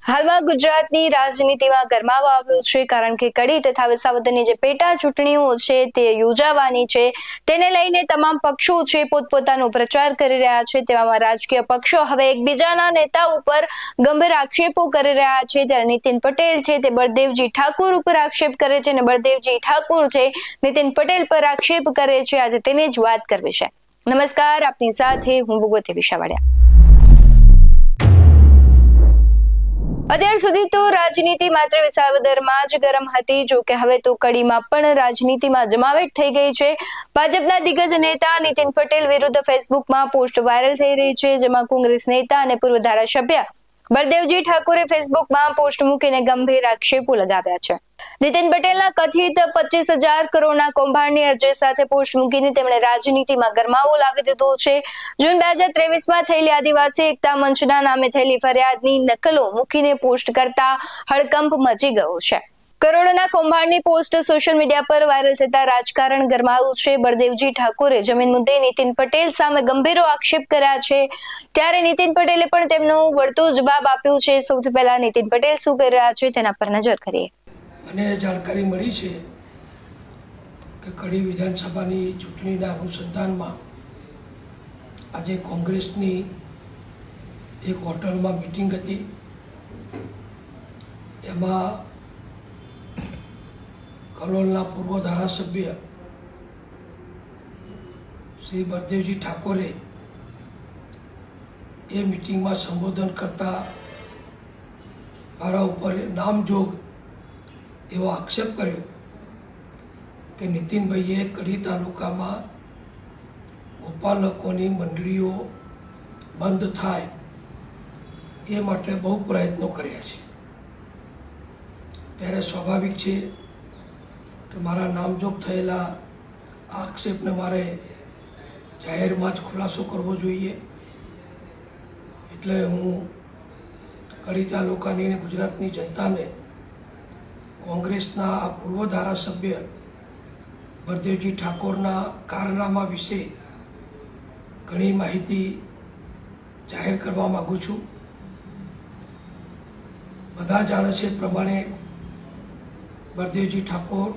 હાલમાં ગુજરાતની રાજનીતિમાં ગરમાવો આવ્યો છે, કારણ કે કડી તથા વિસાવદરની જે પેટા ચૂંટણીઓ છે તે યોજાવાની છે, તેને લઈને તમામ પક્ષો છે પોતપોતાનો પ્રચાર કરી રહ્યા છે। તેવામાં રાજકીય પક્ષો હવે એકબીજાના નેતા ઉપર ગંભીર આક્ષેપો કરી રહ્યા છે। ત્યારે નીતિન પટેલ છે તે બળદેવજી ઠાકોર ઉપર આક્ષેપ કરે છે અને બળદેવજી ઠાકોર છે નીતિન પટેલ પર આક્ષેપ કરે છે। આજે તેની જ વાત કરવી છે। નમસ્કાર, આપની સાથે હું ભગવતી વિશાવાડિયા। અત્યાર સુધી તો રાજનીતિ માત્ર વિસાવદરમાં જ ગરમ હતી, જો કે હવે તો કડીમાં પણ રાજનીતિમાં જમાવટ થઈ ગઈ છે। ભાજપના દિગ્ગજ નેતા નીતિન પટેલ વિરુદ્ધ ફેસબુકમાં પોસ્ટ વાયરલ થઈ રહી છે, જેમાં કોંગ્રેસ નેતા અને પૂર્વ ધારાસભ્ય બળદેવજી ઠાકોરે ફેસબુકમાં પોસ્ટ મૂકીને ગંભીર આક્ષેપો લગાવ્યા છે। નીતિન પટેલના કથિત 25,000 કરોડના કૌભાંડની અરજી સાથે પોસ્ટ મૂકીને તેમણે રાજનીતિમાં ગરમાવો લાવી દીધો છે। જૂન 2023માં થયેલી આદિવાસી એકતા મંચના નામે થયેલી ફરિયાદની નકલો મૂકીને પોસ્ટ કરતા હડકંપ મચી ગયો છે। કરોડોના કૌભાંડની પોસ્ટ સોશિયલ મીડિયા પર વાયરલ થતા રાજકારણ ગરમાયું છે। બળદેવજી ઠાકોરે જમીન મુદ્દે નીતિન પટેલ સામે ગંભીર આક્ષેપ કર્યા છે, ત્યારે નીતિન પટેલે પણ તેમનો વળતો જવાબ આપ્યો છે। સૌથી પહેલા નીતિન પટેલ શું કરી રહ્યા છે તેના પર નજર કરીએ। મને જાણકારી મળી છે કે કડી વિધાનસભાની ચૂંટણીના અનુસંધાનમાં આજે કોંગ્રેસની એક હોટલમાં મિટિંગ હતી। એમાં કલોલના પૂર્વ ધારાસભ્ય શ્રી બળદેવજી ઠાકોરે એ મિટિંગમાં સંબોધન કરતા મારા ઉપર નામજોગ એવો આક્ષેપ કર્યો કે નીતિનભાઈએ કડી તાલુકામાં ગોપાલકોની મંડળીઓ બંધ થાય એ માટે બહુ પ્રયત્નો કર્યા છે। ત્યારે સ્વાભાવિક છે કે મારા નામજોગ થયેલા આક્ષેપને મારે જાહેરમાં જ ખુલાસો કરવો જોઈએ। એટલે હું કડી તાલુકાની અને ગુજરાતની જનતાને કોંગ્રેસના પૂર્વ ધારાસભ્ય બળદેવજી ઠાકોરના કારનામા વિશે ઘણી માહિતી જાહેર કરવા માગું છું। બધા જાણે છે પ્રમાણે બળદેવજી ઠાકોર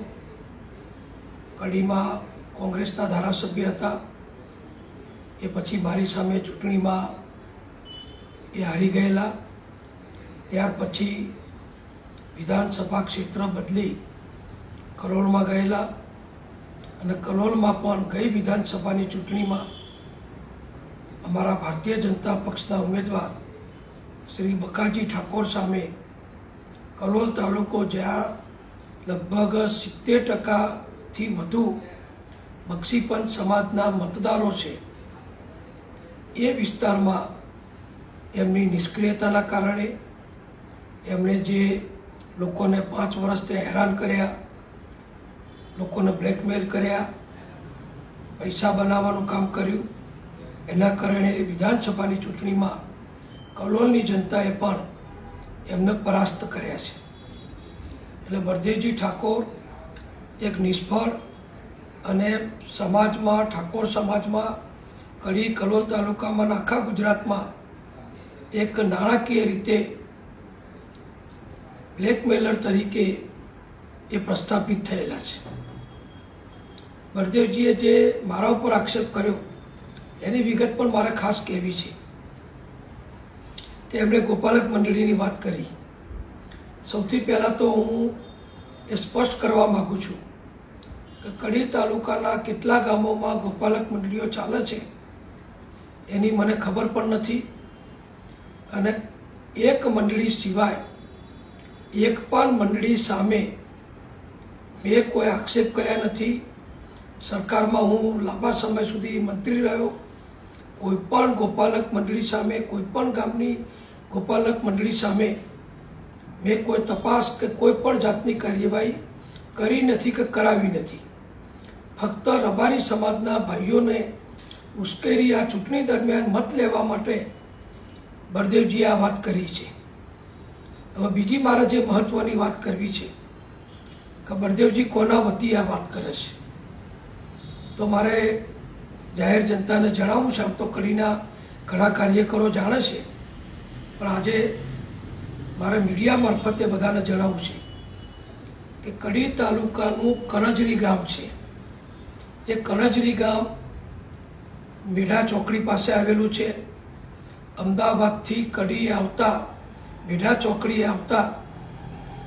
કડીમાં કોંગ્રેસના ધારાસભ્ય હતા। એ પછી મારી સામે ચૂંટણીમાં એ હારી ગયેલા। ત્યાર પછી વિધાનસભા ક્ષેત્ર બદલી કલોલમાં ગયેલા અને કલોલમાં પણ ગઈ વિધાનસભાની ચૂંટણીમાં અમારા ભારતીય જનતા પક્ષના ઉમેદવાર શ્રી બકાજી ઠાકોર સામે કલોલ તાલુકો જ્યાં લગભગ 70%થી વધુ બક્ષીપંચ સમાજના મતદારો છે, એ વિસ્તારમાં એમની નિષ્ક્રિયતાના કારણે એમણે જે લોકોને 5 વર્ષથી હેરાન કર્યા, લોકોને બ્લેકમેલ કર્યા, પૈસા બનાવવાનું કામ કર્યું, એના કારણે વિધાનસભાની ચૂંટણીમાં કલોલની જનતાએ પણ એમને પરાસ્ત કર્યા છે। એટલે બળદેવજી ઠાકોર એક નિષ્ફળ અને સમાજમાં, ઠાકોર સમાજમાં, કડી કલોલ તાલુકામાં, આખા ગુજરાતમાં એક નાણાકીય રીતે બ્લેકમેલર તરીકે એ પ્રસ્થાપિત થયેલા છે। બળદેવજીએ જે મારા ઉપર આક્ષેપ કર્યો એની વિગત પણ મારે ખાસ કહેવી છે કે એમણે ગોપાલક મંડળીની વાત કરી। સૌથી પહેલાં તો હું એ સ્પષ્ટ કરવા માગું છું કે કડી તાલુકાના કેટલા ગામોમાં ગોપાલક મંડળીઓ ચાલે છે એની મને ખબર પણ નથી, અને એક મંડળી સિવાય એક પણ મંડળી સામે મેં કોઈ આક્ષેપ કર્યા નથી। સરકારમાં હું લાંબા સમય સુધી મંત્રી રહ્યો, કોઈ પણ ગોપાલક મંડળી સામે, કોઈ પણ ગામની ગોપાલક મંડળી સામે મેં કોઈ તપાસ કે કોઈ પણ જાતની કાર્યવાહી કરી નથી કે કરાવી નથી। ફક્ત રબારી સમાજના ભાઈઓને ઉશ્કેરી આ ચૂંટણી દરમિયાન મત લેવા માટે બળદેવજીએ આ વાત કરી છે। હવે બીજી મારે જે મહત્ત્વની વાત કરવી છે કે બળદેવજી કોના વતી આ વાત કરે છે, તો મારે જાહેર જનતાને જણાવવું છે। આમ તો કડીના ઘણા કાર્યકરો જાણે છે, પણ આજે મારે મીડિયા મારફતે બધાને જણાવવું છે કે કડી તાલુકાનું કણજરી ગામ છે. એ કણજરી ગામ મેઢા ચોકડી પાસે આવેલું છે. અમદાવાદથી કડી આવતા મેઢા ચોકડી આવતા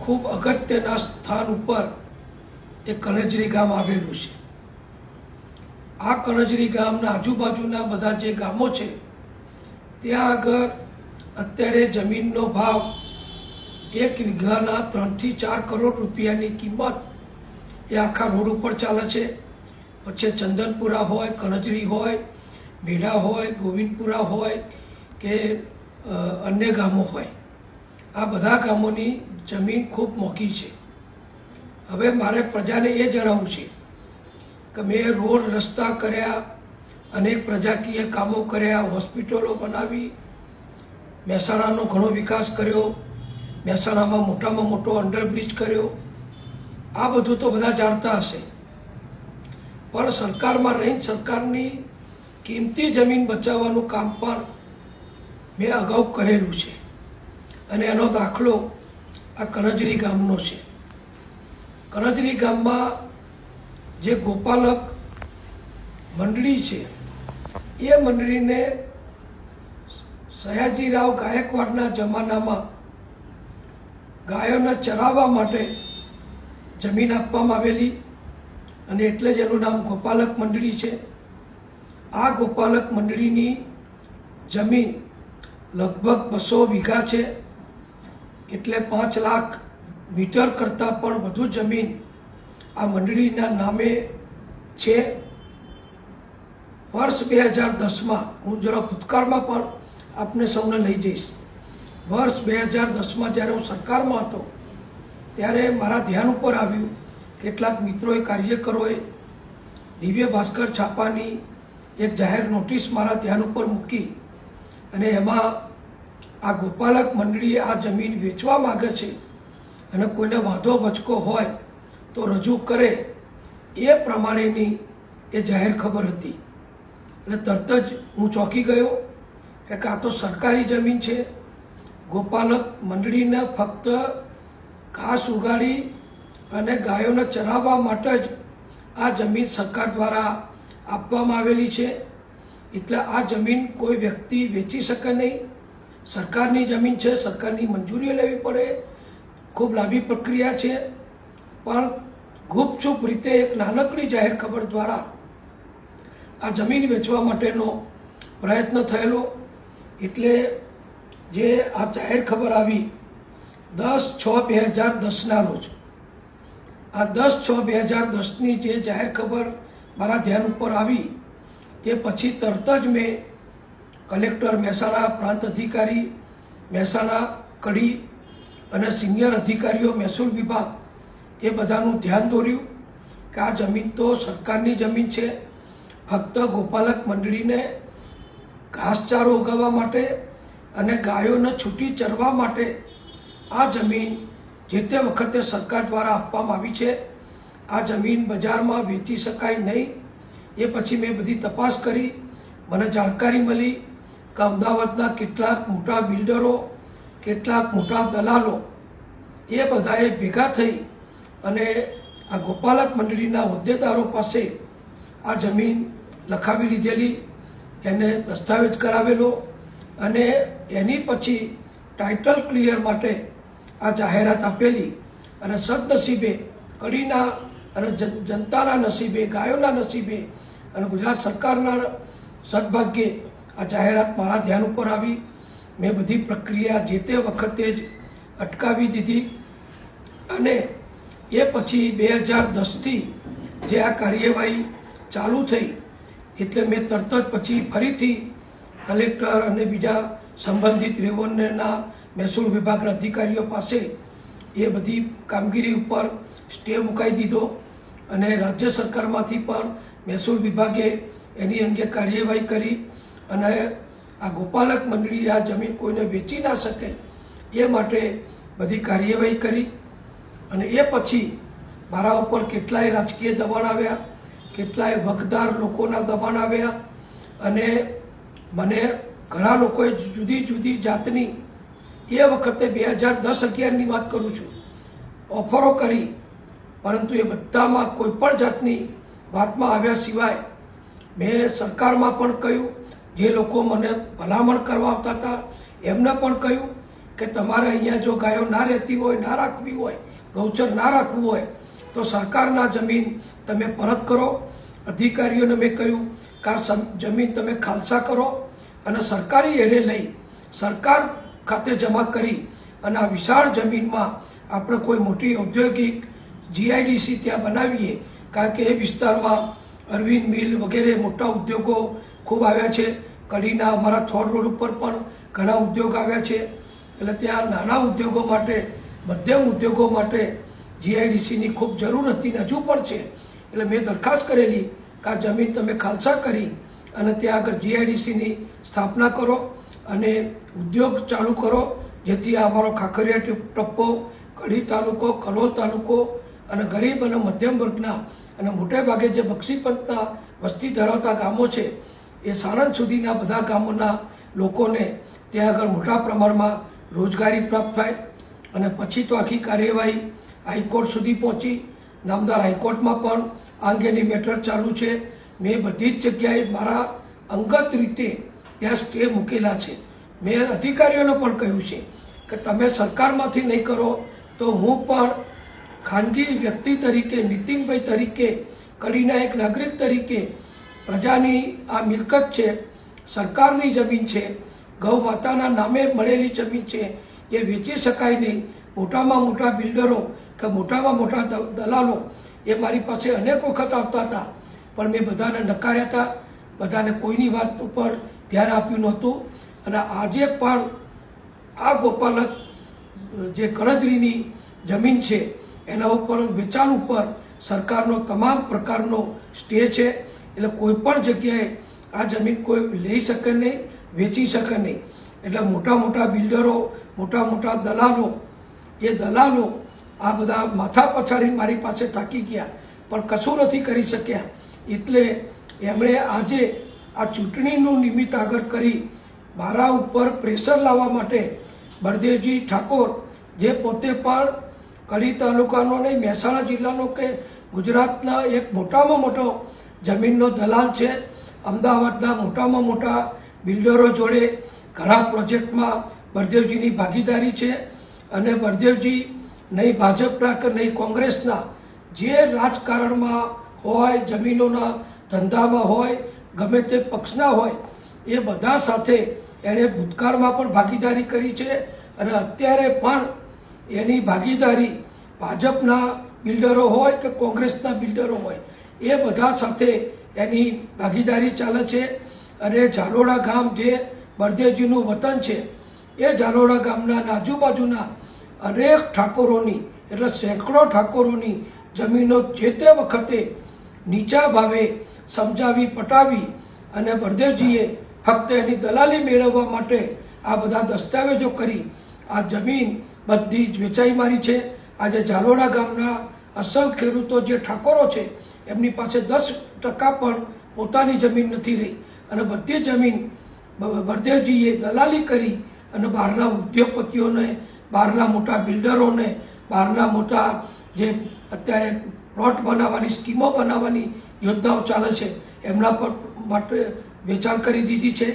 ખૂબ અગત્યના સ્થાન ઉપર એ કણજરી ગામ આવેલું છે. આ કણજરી ગામના આજુબાજુના બધા જે ગામો છે ત્યાં આગળ અત્યારે જમીનનો ભાવ 1 વીઘાના 3 થી 4 કરોડ રૂપિયાની કિંમત એ આખા રોડ ઉપર ચાલે છે. પછી ચંદનપુરા હોય, કણજરી હોય, મેઢા હોય, ગોવિંદપુરા હોય કે અન્ય ગામો હોય, આ બધા ગામોની જમીન ખૂબ મોંઘી છે. હવે મારે પ્રજાને એ જણાવવું છે કે મેં રોડ રસ્તા કર્યા, અનેક પ્રજાકીય કામો કર્યા, હોસ્પિટલો બનાવી, મહેસાણાનો ઘણો વિકાસ કર્યો, મહેસાણામાં મોટામાં મોટો અંડરબ્રિજ કર્યો. આ બધું તો બધા જાણતા હશે, પણ સરકારમાં રહીને સરકારની કિંમતી જમીન બચાવવાનું કામ પણ મેં અગાઉ કરેલું છે. અને એનો દાખલો આ કણજરી ગામનો છે. કણજરી ગામમાં જે ગોપાલક મંડળી છે એ મંડળીને સયાજીરાવ ગાયકવાડના જમાનામાં ગાયોને ચરાવવા માટે જમીન આપવામાં આવેલી અને એટલે જ એનું નામ ગોપાલક મંડળી છે. આ ગોપાલક મંડળીની જમીન લગભગ 200 વીઘા છે, એટલે 5 લાખ મીટર કરતાં પણ વધુ જમીન આ મંડળીના નામે છે. વર્ષ 2010માં હું જરા ભૂતકાળમાં પણ આપને સૌને લઈ જઈશ. વર્ષ 2010માં જ્યારે હું સરકારમાં હતો ત્યારે મારા ધ્યાન ઉપર આવ્યું, કેટલાક મિત્રોએ, કાર્યકરોએ દિવ્ય ભાસ્કર છાપાની એક જાહેર નોટિસ મારા ધ્યાન ઉપર મૂકી અને એમાં આ ગોપાલક મંડળી આ જમીન વેચવા માગે છે અને કોઈને વાંધો વચકો હોય તો રજૂ કરે, એ પ્રમાણેની એ જાહેર ખબર હતી. એટલે તરત જ હું ચોંકી ગયો કે આ તો સરકારી જમીન છે. ગોપાલક મંડળીને ફક્ત ઘાસ ઉગાડી અને ગાયોને ચરાવવા માટે જ આ જમીન સરકાર દ્વારા આપવામાં આવેલી છે. એટલે આ જમીન કોઈ વ્યક્તિ વેચી શકે નહીં. સરકારની જમીન છે, સરકારની મંજૂરી લેવી પડે, ખૂબ લાંબી પ્રક્રિયા છે. પણ ગુપચુપ રીતે એક નાનકડી જાહેર ખબર દ્વારા આ જમીન વેચવા માટેનો પ્રયત્ન થયેલો. એટલે જે આ જાહેર ખબર આવી 10/6/2010ના રોજ, આ 10/6/2010ની જે જાહેર ખબર મારા ધ્યાન ઉપર આવી એ પછી તરત જ મેં કલેક્ટર મહેસાણા, પ્રાંત અધિકારી મહેસાણા, કડી અને સિનિયર અધિકારીઓ મહેસૂલ વિભાગ એ બધાનું ધ્યાન દોર્યું કે આ જમીન તો સરકારની જમીન છે. ફક્ત ગોપાલક મંડળીને ઘાસચારો ઉગાવવા માટે અને ગાયોને છૂટી ચરવા માટે આ જમીન જે તે વખતે સરકાર દ્વારા આપવામાં આવી છે. આ જમીન બજારમાં વેચી શકાય નહીં. એ પછી મેં બધી તપાસ કરી, મને જાણકારી મળી કે અમદાવાદના કેટલાક મોટા બિલ્ડરો, કેટલાક મોટા દલાલો એ બધાએ ભેગા થઈ અને આ ગોપાલક મંડળીના હોદ્દેદારો પાસે આ જમીન લખાવી લીધેલી, એને દસ્તાવેજ કરાવેલો અને એની પછી ટાઇટલ ક્લિયર માટે આ જાહેરાત આપેલી. અને સદનસીબે કડીના અને જનતાના નસીબે, ગાયોના નસીબે અને ગુજરાત સરકારના સદભાગ્યે આ જાહેરાત મારા ધ્યાન ઉપર આવી. મેં બધી પ્રક્રિયા જે તે વખતે જ અટકાવી દીધી અને એ પછી 2010થી જે આ કાર્યવાહી ચાલુ થઈ એટલે મેં તરત જ પછી ફરીથી કલેક્ટર અને બીજા સંબંધિત રેવન્યુના મહેસૂલ વિભાગના અધિકારીઓ પાસે એ બધી કામગીરી ઉપર સ્ટે મુકાઈ દીધો અને રાજ્ય સરકારમાંથી પણ મહેસૂલ વિભાગે એની અંગે કાર્યવાહી કરી અને આ ગોપાલક મંડળી આ જમીન કોઈને વેચી ના શકે એ માટે બધી કાર્યવાહી કરી. અને એ પછી મારા ઉપર કેટલાય રાજકીય દબાણ આવ્યા, કેટલાય વગદાર લોકોના દબાણ આવ્યા અને મને ઘણા લોકોએ જુદી જુદી જાતની એ વખતે 2010-11ની વાત કરું છું, ઓફરો કરી, પરંતુ એ બધામાં કોઈ પણ જાતની વાતમાં આવ્યા સિવાય મેં સરકારમાં પણ કહ્યું, જે લોકો મને ભલામણ કરવા આવતા હતા એમને પણ કહ્યું કે તમારે અહીંયા જો ગાયો ના રહેતી હોય, ના રાખવી હોય, ગૌચર ના રાખવું હોય તો સરકારના જમીન તમે પરત કરો. અધિકારીઓને મેં કહ્યું કે આ જમીન તમે ખાલસા કરો અને સરકારી એડે લઈ સરકાર ખાતે જમા કરી અને આ વિશાળ જમીનમાં આપણે કોઈ મોટી ઔદ્યોગિક જીઆઈડીસી ત્યાં બનાવીએ, કારણ કે એ વિસ્તારમાં અરવિંદ મિલ વગેરે મોટા ઉદ્યોગો ખૂબ આવ્યા છે. કડીના અમારા થોર રોડ ઉપર પણ ઘણા ઉદ્યોગ આવ્યા છે. એટલે ત્યાં નાના ઉદ્યોગો માટે, મધ્યમ ઉદ્યોગો માટે જીઆઈડીસીની ખૂબ જરૂર હતી ને હજુ પણ છે. એટલે મેં દરખાસ્ત કરેલી કે આ જમીન તમે ખાલસા કરી અને ત્યાં આગળ જીઆઈડીસીની સ્થાપના કરો અને ઉદ્યોગ ચાલુ કરો, જેથી આ અમારો ખાખરિયા ટપ્પો, કડી તાલુકો, કલોલ તાલુકો અને ગરીબ અને મધ્યમ વર્ગના અને મોટે ભાગે જે બક્ષીપંથના વસ્તી ધરાવતા ગામો છે એ સાણંદ સુધીના બધા ગામોના લોકોને ત્યાં આગળ મોટા પ્રમાણમાં રોજગારી પ્રાપ્ત થાય. અને પછી તો આખી કાર્યવાહી હાઈકોર્ટ સુધી પહોંચી. નામદાર હાઈકોર્ટમાં પણ આ અંગેની મેટર ચાલુ છે. મેં બધી જ જગ્યાએ મારા અંગત રીતે ત્યાં સ્ટે મૂકેલા છે. મેં અધિકારીઓને પણ કહ્યું છે કે તમે સરકારમાંથી નહીં કરો તો હું પણ ખાનગી વ્યક્તિ તરીકે, નીતિનભાઈ તરીકે, કડીના એક નાગરિક તરીકે પ્રજાની આ મિલકત છે, સરકારની જમીન છે, ગૌ માતાના નામે મળેલી જમીન છે, એ વેચી શકાય નહીં. મોટામાં મોટા બિલ્ડરો કે મોટામાં મોટા દલાલો એ મારી પાસે અનેક વખત આવતા હતા, પણ મેં બધાને નકાર્યા હતા. બધાને કોઈની વાત ઉપર ધ્યાન આપ્યું નહોતું. અને આજે પણ આ ગોપાલક જે કણજરીની જમીન છે એના ઉપર વેચાણ ઉપર સરકારનો તમામ પ્રકારનો સ્ટે છે. એટલે કોઈ પણ જગ્યાએ આ જમીન કોઈ લઈ શકે નહીં, વેચી શકે નહીં. એટલે મોટા મોટા બિલ્ડરો, મોટા મોટા દલાલો, એ દલાલો આ બધા માથા પછાડી મારી પાસે થાકી ગયા પણ કશું નથી કરી શક્યા. એટલે એમણે આજે આ ચૂંટણીનું નિમિત્ત આગળ કરી મારા ઉપર પ્રેશર લાવવા માટે બળદેવજી ઠાકોર, જે પોતે પણ કડી તાલુકાનો નહીં, મહેસાણા જિલ્લાનો કે ગુજરાતના એક મોટામાં મોટો જમીનનો દલાલ છે, અમદાવાદના મોટામાં મોટા બિલ્ડરો જોડે ઘણા પ્રોજેક્ટમાં બળદેવજીની ભાગીદારી છે. અને બળદેવજી નહીં ભાજપના કે નહીં કોંગ્રેસના, જે રાજકારણમાં હોય, જમીનોના ધંધામાં હોય, ગમે તે પક્ષના હોય, એ બધા સાથે એણે ભૂતકાળમાં પણ ભાગીદારી કરી છે. અને અત્યારે પણ એની ભાગીદારી ભાજપના બિલ્ડરો હોય કે કોંગ્રેસના બિલ્ડરો હોય, એ બધા સાથે એની ભાગીદારી ચાલે છે. અને ઝાલોડા ગામ જે બળદેવજીનું વતન છે, એ ઝાલોડા ગામના આજુબાજુના અનેક ઠાકોરોની, એટલે સેંકડો ઠાકોરોની જમીનો જે તે વખતે નીચા ભાવે સમજાવી પટાવી અને બળદેવજીએ ફક્ત એની દલાલી મેળવવા માટે આ બધા દસ્તાવેજો કરી આ જમીન બધી જ વેચાઈ મારી છે. આજે ઝાલોડા ગામના અસલ ખેડૂતો જે ઠાકોરો છે એમની પાસે 10% પણ પોતાની જમીન નથી રહી અને બધી જમીન બળદેવજીએ દલાલી કરી અને બહારના ઉદ્યોગપતિઓને, બહારના મોટા બિલ્ડરોને, બહારના મોટા જે અત્યારે પ્લોટ બનાવવાની, સ્કીમો બનાવવાની યોજનાઓ ચાલે છે એમના પર માટે વેચાણ કરી દીધી છે.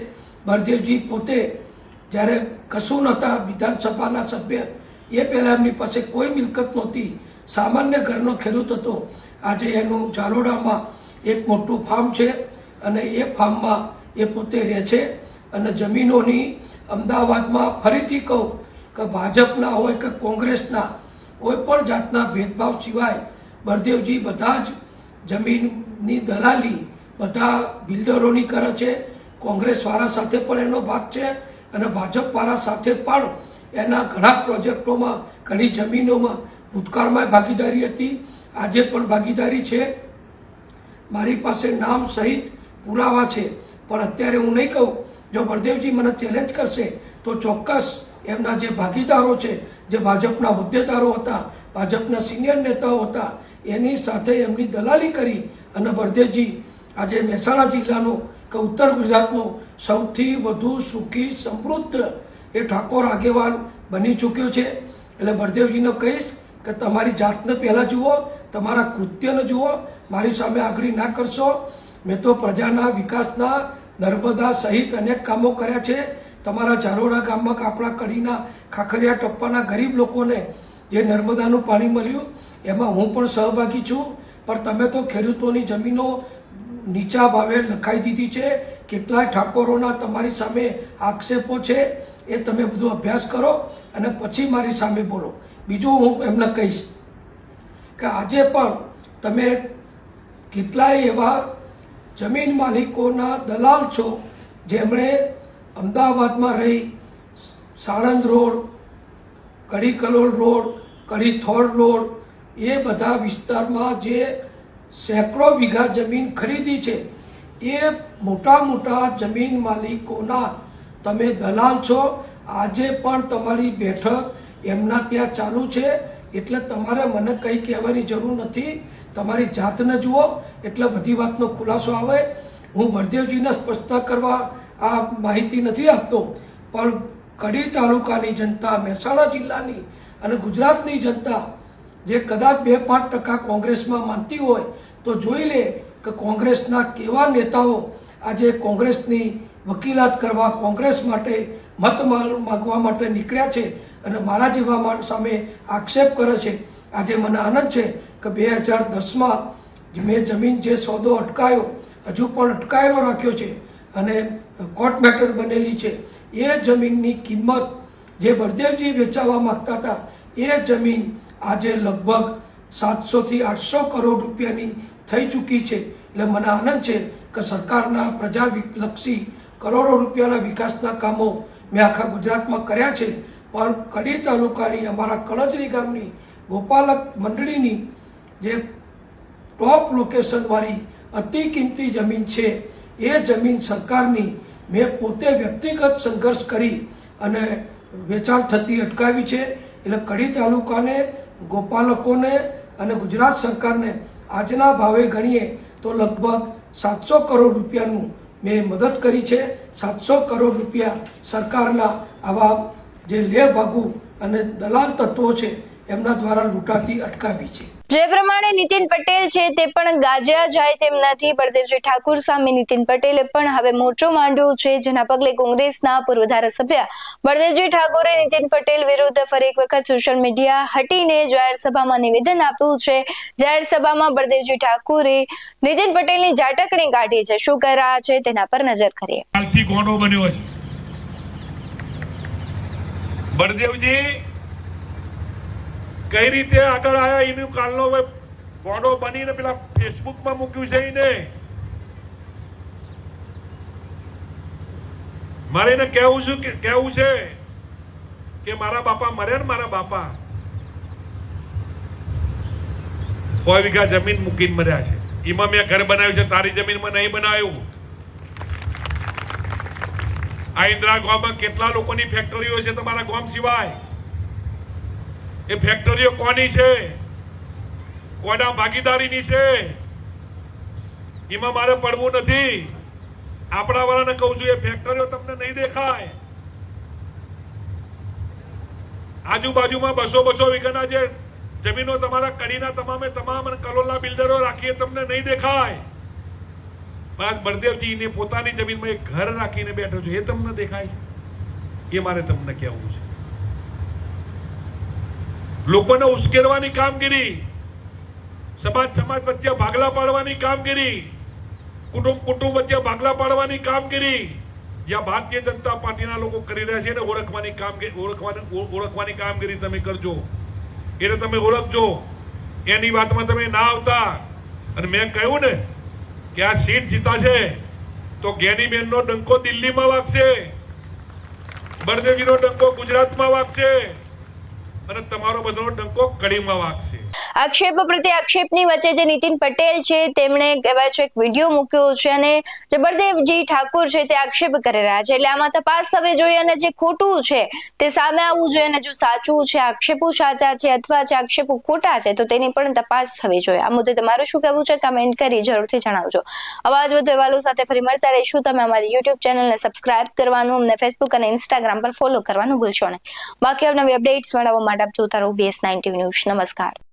બળદેવજી પોતે જ્યારે કશું નહોતા વિધાનસભાના સભ્ય, એ પહેલાં એમની પાસે કોઈ મિલકત નહોતી, સામાન્ય ઘરનો ખેડૂત હતો. આજે એનું ઝાલોડામાં એક મોટું ફાર્મ છે અને એ ફાર્મમાં એ પોતે રહે છે. અને જમીનોની અમદાવાદમાં ફરીથી કહું કે ભાજપના હોય કે કોંગ્રેસના, કોઈ પણ જાતના ભેદભાવ સિવાય બળદેવજી બધા જ જમીનની દલાલી બધા બિલ્ડરોની કરે છે. કોંગ્રેસવાળા સાથે પણ એનો ભાગ છે અને ભાજપવાળા સાથે પણ એના ઘણા પ્રોજેક્ટોમાં, ઘણી જમીનોમાં ભૂતકાળમાં ભાગીદારી હતી, આજે પણ ભાગીદારી છે. મારી પાસે નામ સહિત પુરાવા છે. પણ અત્યારે હું નહીં કહું. જો બળદેવજી મને ચેલેન્જ કરશે તો ચોક્કસ એમના જે ભાગીદારો છે, જે ભાજપના હોદ્દેદારો હતા, ભાજપના સિનિયર નેતાઓ હતા, એની સાથે એમની દલાલી કરી અને બળદેવજી આજે મહેસાણા જિલ્લાનું કે ઉત્તર ગુજરાતનું સૌથી વધુ સુખી, સમૃદ્ધ એ ઠાકોર આગેવાન બની ચૂક્યો છે. એટલે બળદેવજીને કહીશ કે તમારી જાતને પહેલાં જુઓ, તમારા કૃત્યને જુઓ, મારી સામે આગળ ના કરશો. મેં તો પ્રજાના વિકાસના નર્મદા સહિત અનેક કામો કર્યા છે. તમારા ઝારોડા ગામમાં આપણા કડીના ખાખરિયા ટપ્પાના ગરીબ લોકોને જે નર્મદાનું પાણી મળ્યું એમાં હું પણ સહભાગી છું. પણ તમે તો ખેડૂતોની જમીનો નીચા ભાવે લખાઈ દીધી છે. કેટલાય ઠાકોરોના તમારી સામે આક્ષેપો છે, એ તમે બધો અભ્યાસ કરો અને પછી મારી સામે બોલો. બીજું હું એમને કહીશ કે આજે પણ તમે કેટલાય એવા જમીન માલિકોના દલાલ છો જેમણે અમદાવાદમાં રહી સાણંદ રોડ, કડી કલોલ રોડ, કડી થોડ રોડ એ બધા વિસ્તારમાં જે સેંકડો વીઘા જમીન ખરીદી છે એ મોટા મોટા જમીન માલિકોના તમે દલાલ છો. આજે પણ તમારી બેઠક એમના ત્યાં ચાલુ છે. એટલે તમારે મને કંઈ કહેવાની જરૂર નથી. તમારી જાતને જુઓ એટલે બધી વાતનો ખુલાસો આવે. હું બળદેવજીને સ્પષ્ટતા કરવા આ માહિતી નથી આપતો, પણ કડી તાલુકાની જનતા, મહેસાણા જિલ્લાની અને ગુજરાતની જનતા જે કદાચ 2-5% કોંગ્રેસમાં માનતી હોય તો જોઈ લે કે કોંગ્રેસના કેવા નેતાઓ આજે કોંગ્રેસની વકીલાત કરવા, કોંગ્રેસ માટે મત માગવા માટે નીકળ્યા છે અને મારા જેવા સામે આક્ષેપ કરે છે. આજે મને આનંદ છે કે 2010માં મેં જમીન જે સોદો અટકાયો, હજુ પણ અટકાયેલો રાખ્યો છે અને કોર્ટ મેટર બનેલી છે. એ જમીનની કિંમત જે બળદેવજી વેચાવા માગતા હતા એ જમીન આજે લગભગ 700 થી 800 કરોડ રૂપિયાની થઈ ચૂકી છે. એટલે મને આનંદ છે કે સરકારના પ્રજાલક્ષી કરોડો રૂપિયાના વિકાસના કામો મેં આખા ગુજરાતમાં કર્યા છે. પણ કડી તાલુકાની અમારા કણજરી ગામની ગોપાલક મંડળીની જે ટોપ લોકેશનવાળી અતિ કિંમતી જમીન છે એ જમીન સરકારની મેં પોતે વ્યક્તિગત સંઘર્ષ કરી અને વેચાણ થતી અટકાવી છે. એટલે કડી તાલુકાને, ગોપાલકોને અને ગુજરાત સરકારને આજના ભાવે ગણીએ તો લગભગ 700 કરોડ રૂપિયાનું મેં મદદ કરી છે. 700 કરોડ રૂપિયા સરકારના આવા જે લેભાગુ અને દલાલ તત્વો છે એમના દ્વારા લૂંટાતી અટકાવી છે. જે પ્રમાણે નીતિન પટેલ છે તે પણ ગાજ્યા જાય તેમ નથી. બળદેવજી ઠાકોર સામે નીતિન પટેલે પણ હવે મોરચો માંડ્યો છે, જેના પગલે કોંગ્રેસના પૂર્વ ધારાસભ્ય બળદેવજી ઠાકોરે નીતિન પટેલ વિરુદ્ધ ફરી એક વખત સોશિયલ મીડિયા હટીને જાહેર સભામાં નિવેદન આપ્યું છે. જાહેર સભામાં બળદેવજી ઠાકોરે નીતિન પટેલની ઝાટકણી કાઢી છે. શું કહી રહ્યા છે તેના પર નજર કરીએ. કાલથી ગોંડો બન્યો છે બળદેવજી. કઈ રીતે આગળ આયા એનું કાલનો ફોટો બનીને પેલા ફેસબુકમાં મૂક્યું છે એને. મારે એને કેવું છે કે મારા બાપા મર્યા ને મારા બાપા 100 વીઘા જમીન મૂકીને મર્યા છે. એમાં મેં ઘર બનાવ્યું છે, તારી જમીનમાં નહીં બનાવ્યું. આ ઇન્દિરા ગામમાં કેટલા લોકોની ફેક્ટરીઓ છે તમારા ગામ સિવાય? એ ફેક્ટરીઓ કોની છે? કોના ભાગીદારીની છે? એમાં મારે પડવું નથી. આપણા વાળાને કહું છું, એ ફેક્ટરીઓ તમને નહીં દેખાય. આજુબાજુમાં 200 વીઘાના જે જમીનો તમારા કડીના તમામ અને કલોલના બિલ્ડરો રાખીએ તમને નહીં દેખાય. પણ બળદેવજી પોતાની જમીનમાં એક ઘર રાખીને બેઠો છે, એ તમને દેખાય છે? એ મારે તમને કહેવું છે. લોકોને ઉશ્કેરવાની કામગીરી, સમાજ વચ્ચે ભાગલા પાડવાની કામગીરી, કુટુંબ વચ્ચે ભાગલા પાડવાની કામગીરી જ્યાં ભારતીય જનતા પાર્ટીના લોકો કરી રહ્યા છે એને ઓળખવાની કામગીરી તમે કરજો. એને તમે ઓળખજો. એની વાતમાં તમે ના આવતા. અને મેં કહ્યું ને કે આ સીટ જીતાશે તો જ્ઞાનીબેનનો ડંકો દિલ્હીમાં વાગશે, બળદેવજીનો ડંકો ગુજરાતમાં વાગશે અને તમારો બધો ડંકો કડીમાં વાગશે. આક્ષેપ પ્રત્યે આક્ષેપની વચ્ચે જે નીતિન પટેલ છે તેમણે કહેવાય છે એક વિડીયો મૂક્યો છે અને જે બળદેવજી ઠાકોર છે તે આક્ષેપ કરી રહ્યા છે. એટલે આમાં તપાસ થવી જોઈએ અને જે ખોટું છે તે સામે આવવું જોઈએ અને જો સાચું છે, આક્ષેપો સાચા છે અથવા જે આક્ષેપો ખોટા છે તો તેની પણ તપાસ થવી જોઈએ. આ મુદ્દે તમારું શું કહેવું છે? કમેન્ટ કરી જરૂરથી જણાવજો. આવા જ વધુ અહેવાલો સાથે ફરી મળતા રહીશું. તમે અમારી યુટ્યુબ ચેનલને સબસ્ક્રાઇબ કરવાનું, અમને ફેસબુક અને ઇન્સ્ટાગ્રામ પર ફોલો કરવાનું ભૂલશો નહીં. બાકી નવી અપડેટ્સ મેળવવા માટે આપ જોતા રહો BS9 ન્યૂઝ. નમસ્કાર.